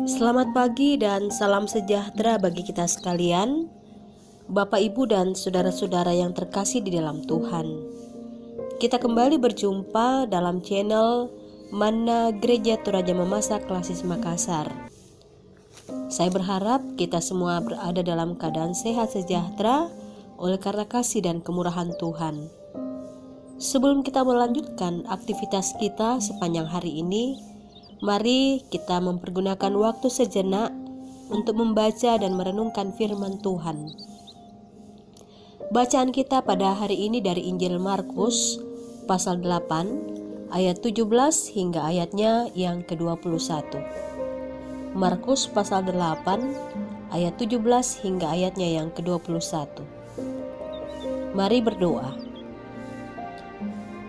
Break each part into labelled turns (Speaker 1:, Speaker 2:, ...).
Speaker 1: Selamat pagi dan salam sejahtera bagi kita sekalian, Bapak, Ibu, dan saudara-saudara yang terkasih di dalam Tuhan. Kita kembali berjumpa dalam channel Manna Gereja Toraja Mamasa Klasis Makassar. Saya berharap kita semua berada dalam keadaan sehat sejahtera oleh karena kasih dan kemurahan Tuhan. Sebelum kita melanjutkan aktivitas kita sepanjang hari ini, mari kita mempergunakan waktu sejenak untuk membaca dan merenungkan firman Tuhan. Bacaan kita pada hari ini dari Injil Markus pasal 8 ayat 17 hingga ayatnya yang ke-21. Markus pasal 8 ayat 17 hingga ayatnya yang ke-21. Mari berdoa.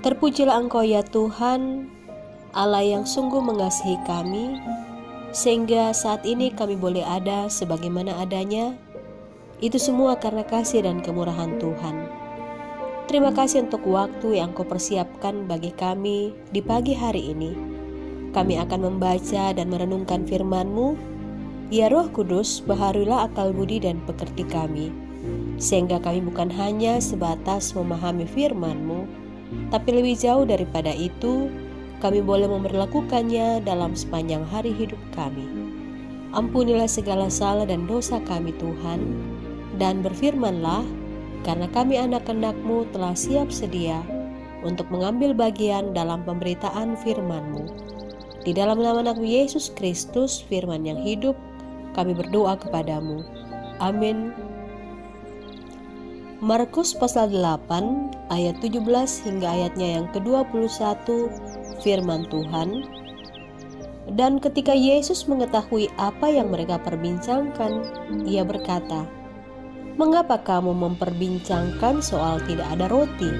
Speaker 1: Terpujilah Engkau ya Tuhan, Allah yang sungguh mengasihi kami, sehingga saat ini kami boleh ada sebagaimana adanya. Itu semua karena kasih dan kemurahan Tuhan. Terima kasih untuk waktu yang Kau persiapkan bagi kami di pagi hari ini. Kami akan membaca dan merenungkan firman-Mu. Ya Roh Kudus, baharuilah akal budi dan pekerti kami, sehingga kami bukan hanya sebatas memahami firman-Mu, tapi lebih jauh daripada itu, kami boleh memperlakukannya dalam sepanjang hari hidup kami. Ampunilah segala salah dan dosa kami Tuhan, dan berfirmanlah, karena kami anak-anak-Mu telah siap sedia untuk mengambil bagian dalam pemberitaan firman-Mu. Di dalam nama Anak Yesus Kristus, firman yang hidup, kami berdoa kepadamu. Amin. Markus pasal 8 ayat 17 hingga ayatnya yang ke-21, firman Tuhan. Dan ketika Yesus mengetahui apa yang mereka perbincangkan, Ia berkata, "Mengapa kamu memperbincangkan soal tidak ada roti?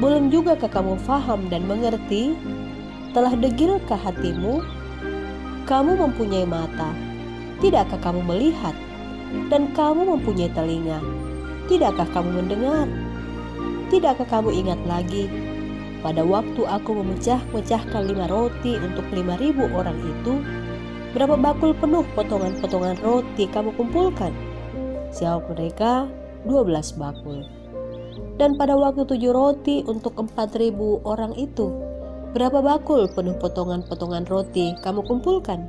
Speaker 1: Belum juga kamu faham dan mengerti? Telah degilkah hatimu? Kamu mempunyai mata, tidakkah kamu melihat? Dan kamu mempunyai telinga, tidakkah kamu mendengar? Tidakkah kamu ingat lagi pada waktu aku memecah-mecahkan 5 roti untuk 5.000 orang itu, berapa bakul penuh potongan-potongan roti kamu kumpulkan?" Jawab mereka, 12 bakul. "Dan pada waktu 7 roti untuk 4.000 orang itu, berapa bakul penuh potongan-potongan roti kamu kumpulkan?"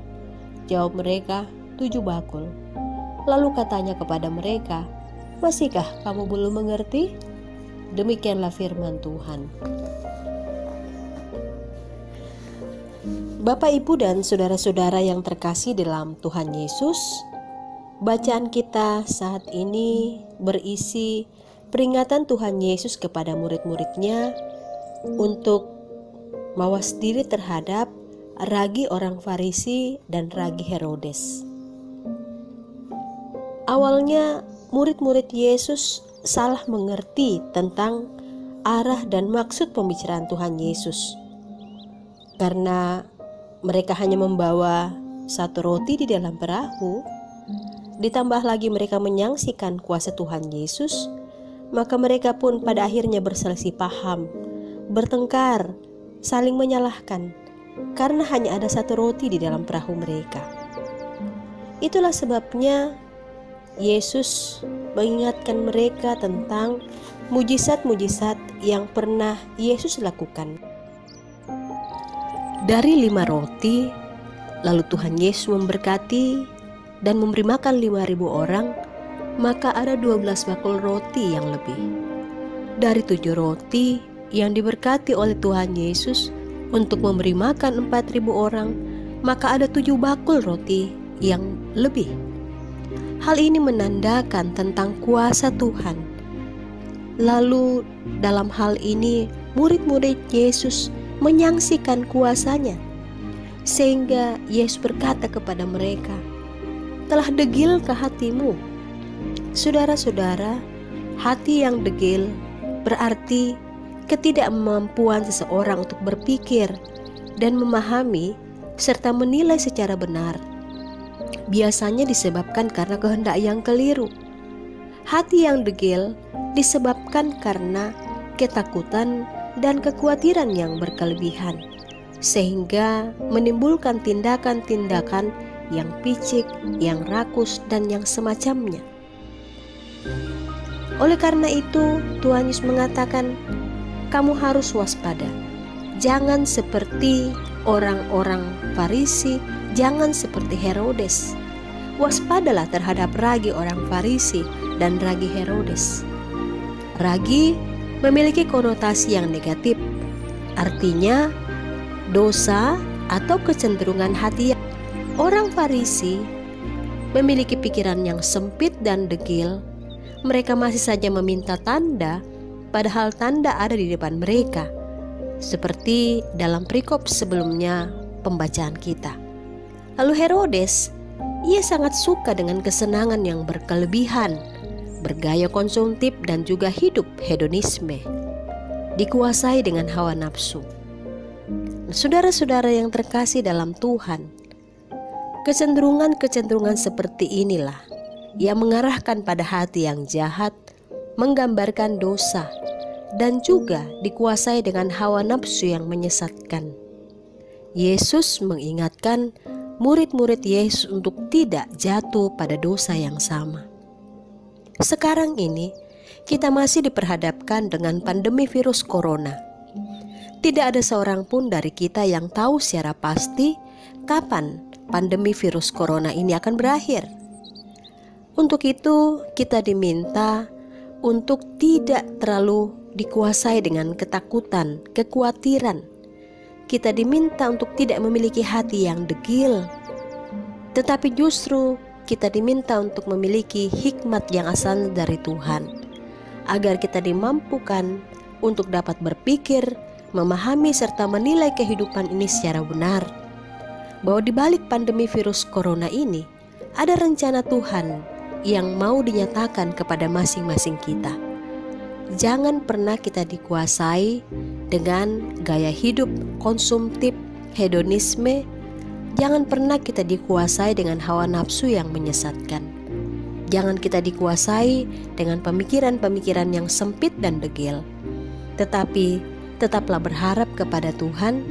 Speaker 1: Jawab mereka, 7 bakul. Lalu katanya kepada mereka, "Masihkah kamu belum mengerti?" Demikianlah firman Tuhan. Bapak, Ibu, dan saudara-saudara yang terkasih dalam Tuhan Yesus, bacaan kita saat ini berisi peringatan Tuhan Yesus kepada murid-muridnya untuk mawas diri terhadap ragi orang Farisi dan ragi Herodes. Awalnya murid-murid Yesus salah mengerti tentang arah dan maksud pembicaraan Tuhan Yesus, karena mereka hanya membawa 1 roti di dalam perahu, ditambah lagi mereka menyaksikan kuasa Tuhan Yesus, maka mereka pun pada akhirnya berselisih paham, bertengkar, saling menyalahkan, karena hanya ada 1 roti di dalam perahu mereka. Itulah sebabnya Yesus mengingatkan mereka tentang mujizat-mujizat yang pernah Yesus lakukan. Dari 5 roti, lalu Tuhan Yesus memberkati dan memberi makan 5.000 orang, maka ada 12 bakul roti yang lebih. Dari 7 roti yang diberkati oleh Tuhan Yesus untuk memberi makan 4.000 orang, maka ada 7 bakul roti yang lebih. Hal ini menandakan tentang kuasa Tuhan. Lalu dalam hal ini murid-murid Yesus menyaksikan kuasanya, sehingga Yesus berkata kepada mereka, "Telah degilkah hatimu?" Saudara-saudara, hati yang degil berarti ketidakmampuan seseorang untuk berpikir dan memahami serta menilai secara benar. Biasanya disebabkan karena kehendak yang keliru. Hati yang degil disebabkan karena ketakutan dan kekhawatiran yang berkelebihan, sehingga menimbulkan tindakan-tindakan yang picik, yang rakus, dan yang semacamnya. Oleh karena itu, Tuhan Yesus mengatakan, kamu harus waspada. Jangan seperti orang-orang Farisi, jangan seperti Herodes. Waspadalah terhadap ragi orang Farisi dan ragi Herodes. Ragi memiliki konotasi yang negatif, artinya dosa atau kecenderungan hati. Orang Farisi memiliki pikiran yang sempit dan degil. Mereka masih saja meminta tanda, padahal tanda ada di depan mereka, seperti dalam perikop sebelumnya pembacaan kita. Lalu Herodes, ia sangat suka dengan kesenangan yang berkelebihan, bergaya konsumtif, dan juga hidup hedonisme, dikuasai dengan hawa nafsu. Saudara-saudara yang terkasih dalam Tuhan, kecenderungan-kecenderungan seperti inilah yang mengarahkan pada hati yang jahat, menggambarkan dosa, dan juga dikuasai dengan hawa nafsu yang menyesatkan. Yesus mengingatkan murid-murid Yesus untuk tidak jatuh pada dosa yang sama. Sekarang ini kita masih diperhadapkan dengan pandemi virus corona. Tidak ada seorang pun dari kita yang tahu secara pasti kapan pandemi virus corona ini akan berakhir. Untuk itu kita diminta untuk tidak terlalu dikuasai dengan ketakutan, kekhawatiran. Kita diminta untuk tidak memiliki hati yang degil, tetapi justru kita diminta untuk memiliki hikmat yang asal dari Tuhan, agar kita dimampukan untuk dapat berpikir, memahami serta menilai kehidupan ini secara benar, bahwa di balik pandemi virus corona ini ada rencana Tuhan yang mau dinyatakan kepada masing-masing kita. Jangan pernah kita dikuasai dengan gaya hidup konsumtif, hedonisme. Jangan pernah kita dikuasai dengan hawa nafsu yang menyesatkan. Jangan kita dikuasai dengan pemikiran-pemikiran yang sempit dan degil. Tetapi tetaplah berharap kepada Tuhan,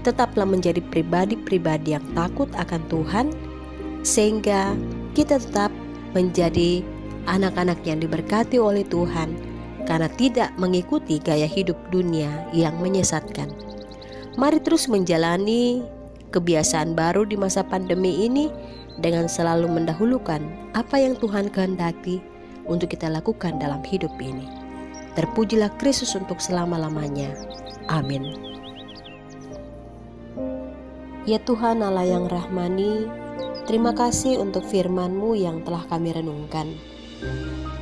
Speaker 1: tetaplah menjadi pribadi-pribadi yang takut akan Tuhan, sehingga kita tetap menjadi anak-anak yang diberkati oleh Tuhan, karena tidak mengikuti gaya hidup dunia yang menyesatkan. Mari terus menjalani kebiasaan baru di masa pandemi ini dengan selalu mendahulukan apa yang Tuhan kehendaki untuk kita lakukan dalam hidup ini. Terpujilah Kristus untuk selama-lamanya. Amin. Ya Tuhan Allah yang rahmani, terima kasih untuk firman-Mu yang telah kami renungkan.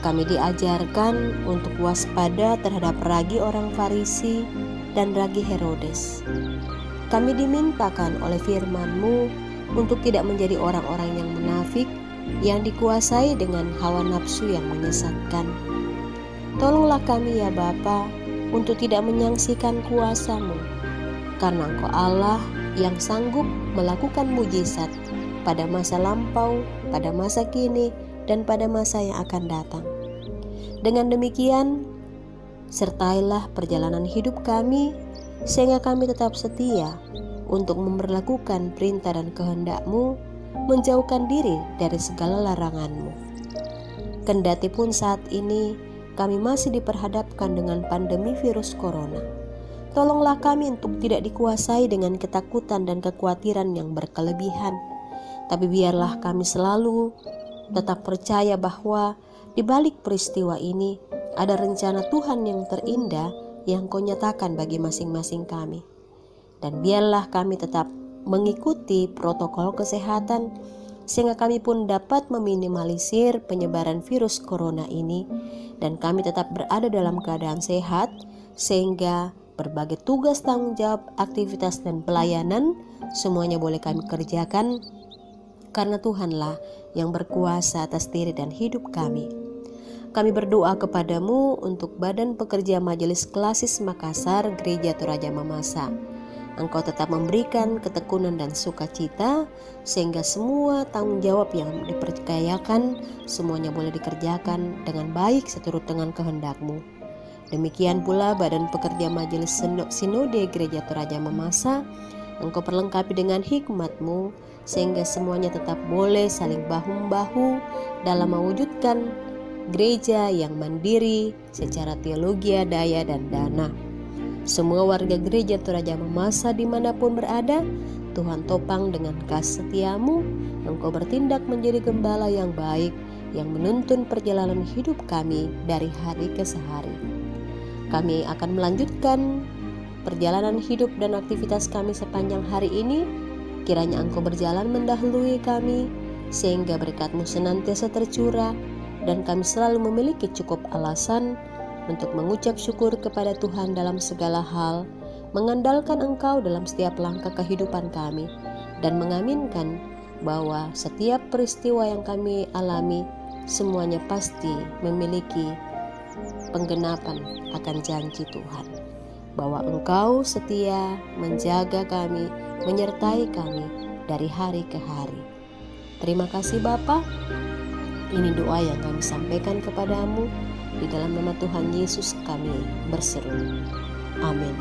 Speaker 1: Kami diajarkan untuk waspada terhadap ragi orang Farisi dan ragi Herodes. Kami dimintakan oleh firman-Mu untuk tidak menjadi orang-orang yang munafik, yang dikuasai dengan hawa nafsu yang menyesatkan. Tolonglah kami ya Bapa untuk tidak menyaksikan kuasa-Mu, karena Engkau Allah yang sanggup melakukan mujizat pada masa lampau, pada masa kini, dan pada masa yang akan datang. Dengan demikian, sertailah perjalanan hidup kami, sehingga kami tetap setia untuk memperlakukan perintah dan kehendak-Mu, menjauhkan diri dari segala larangan-Mu. Kendati pun saat ini kami masih diperhadapkan dengan pandemi virus corona, tolonglah kami untuk tidak dikuasai dengan ketakutan dan kekhawatiran yang berkelebihan, tapi biarlah kami selalu tetap percaya bahwa di balik peristiwa ini ada rencana Tuhan yang terindah yang Kau nyatakan bagi masing-masing kami. Dan biarlah kami tetap mengikuti protokol kesehatan, sehingga kami pun dapat meminimalisir penyebaran virus corona ini, dan kami tetap berada dalam keadaan sehat, sehingga berbagai tugas, tanggung jawab, aktivitas, dan pelayanan semuanya boleh kami kerjakan, karena Tuhanlah yang berkuasa atas diri dan hidup kami. Kami berdoa kepadamu untuk Badan Pekerja Majelis Klasis Makassar Gereja Toraja Mamasa. Engkau tetap memberikan ketekunan dan sukacita, sehingga semua tanggung jawab yang dipercayakan semuanya boleh dikerjakan dengan baik seturut dengan kehendak-Mu. Demikian pula Badan Pekerja Majelis Sinode Gereja Toraja Mamasa, Engkau perlengkapi dengan hikmat-Mu, sehingga semuanya tetap boleh saling bahu-membahu dalam mewujudkan gereja yang mandiri secara teologi, daya, dan dana. Semua warga gereja Toraja Mamasa dimanapun berada, Tuhan topang dengan kasih setiamu. Engkau bertindak menjadi gembala yang baik, yang menuntun perjalanan hidup kami dari hari ke hari. Kami akan melanjutkan perjalanan hidup dan aktivitas kami sepanjang hari ini. Kiranya Engkau berjalan mendahului kami, sehingga berkat-Mu senantiasa tercurah, dan kami selalu memiliki cukup alasan untuk mengucap syukur kepada Tuhan dalam segala hal, mengandalkan Engkau dalam setiap langkah kehidupan kami, dan mengaminkan bahwa setiap peristiwa yang kami alami semuanya pasti memiliki penggenapan akan janji Tuhan, bahwa Engkau setia menjaga kami, menyertai kami dari hari ke hari. Terima kasih Bapa. Ini doa yang kami sampaikan kepadamu. Di dalam nama Tuhan Yesus kami berseru. Amin.